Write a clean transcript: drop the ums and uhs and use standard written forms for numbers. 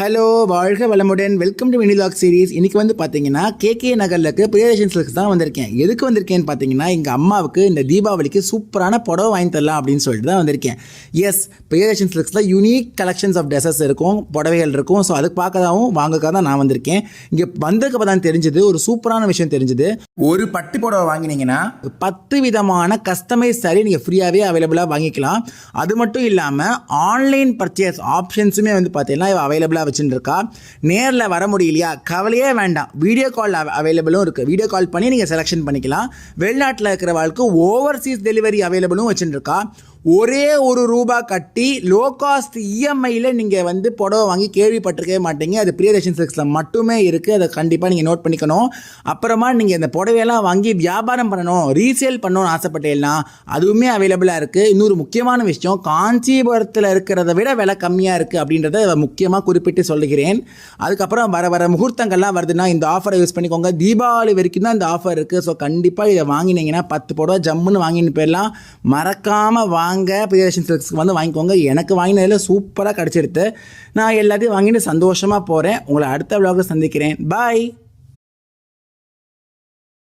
Hello, வாழ்க வளமுடன். Welcome to வினிலாக் சீரிஸ். இன்றைக்கி வந்து பார்த்தீங்கன்னா கேகே நகரில் இருக்க பிரியதர்ஷன் சில்க்ஸ் தான் வந்திருக்கேன். எதுக்கு வந்திருக்கேன்னு பார்த்தீங்கன்னா எங்கள் அம்மாவுக்கு இந்த தீபாவளிக்கு சூப்பரான புடவை வாங்கி தரலாம் அப்படின்னு சொல்லிட்டு தான் வந்திருக்கேன். எஸ், பிரியதர்ஷன் சில்க்ஸில் யூனிக் கலெக்ஷன்ஸ் ஆஃப் ட்ரெஸ்ஸஸ் இருக்கும், புடவைகள் இருக்கும். ஸோ அதுக்கு பார்க்கதாகவும் வாங்கக்காக தான் நான் வந்திருக்கேன். இங்கே வந்ததுக்கு தான் தெரிஞ்சது, ஒரு சூப்பரான விஷயம் தெரிஞ்சுது. ஒரு பட்டு புடவை வாங்கினீங்கன்னா 10 விதமான கஸ்டமைஸ் சாரி நீங்கள் ஃப்ரீயாகவே அவைலபிளாக வாங்கிக்கலாம். அது மட்டும் இல்லாமல் ஆன்லைன் பர்ச்சேஸ் ஆப்ஷன்ஸுமே வந்து பார்த்தீங்கன்னா அவைலபிளாக வச்சுருக்கா. நேரில் வர முடியலையா, கவலையே வேண்டாம், வீடியோ கால் அவைலபிளும் இருக்குது. வீடியோ கால் பண்ணி நீங்கள் செலெக்ஷன் பண்ணிக்கலாம். வெளிநாட்டில் இருக்கிற வாழ்க்கை ஓவர்சீஸ் டெலிவரி அவைலபிளும் வச்சுருக்கா. ஒரே ₹1 கட்டி லோ காஸ்ட் இஎம்ஐயில் நீங்கள் வந்து புடவை வாங்கி கேள்விப்பட்டிருக்கவே மாட்டீங்க. அது பிரியதர்ஷன் சில்க்ஸில் மட்டுமே இருக்குது. அதை கண்டிப்பாக நீங்கள் நோட் பண்ணிக்கணும். அப்புறமா நீங்கள் இந்த புடவையெல்லாம் வாங்கி வியாபாரம் பண்ணணும், ரீசேல் பண்ணணும்னு ஆசைப்பட்டீங்கன்னா அதுவுமே அவைலபிளாக இருக்குது. இன்னொரு முக்கியமான விஷயம், காஞ்சிபுரத்தில் இருக்கிறத விட விலை கம்மியாக இருக்குது அப்படின்றத முக்கியமாக குறிப்பிட்டு சொல்லுகிறேன். அதுக்கப்புறம் வர முகூர்த்தங்கள்லாம் வருதுன்னா இந்த ஆஃபரை யூஸ் பண்ணிக்கோங்க. தீபாவளி வரைக்கும் தான் இந்த ஆஃபர் இருக்குது. ஸோ கண்டிப்பாக இதை வாங்கினீங்கன்னா 10 புடவை ஜம்முன்னு வாங்கின்னு போயிடலாம். மறக்காமல் வாங்க, பிரியதர்ஷன் சில்க்ஸ்க்கு வந்து வாங்கிக்கோங்க. எனக்கு வாங்கினதில் சூப்பராக கிடச்சிருது. நான் எல்லாத்தையும் வாங்கிட்டு சந்தோஷமாக போகிறேன். உங்களை அடுத்த விலாகில் சந்திக்கிறேன். பாய்.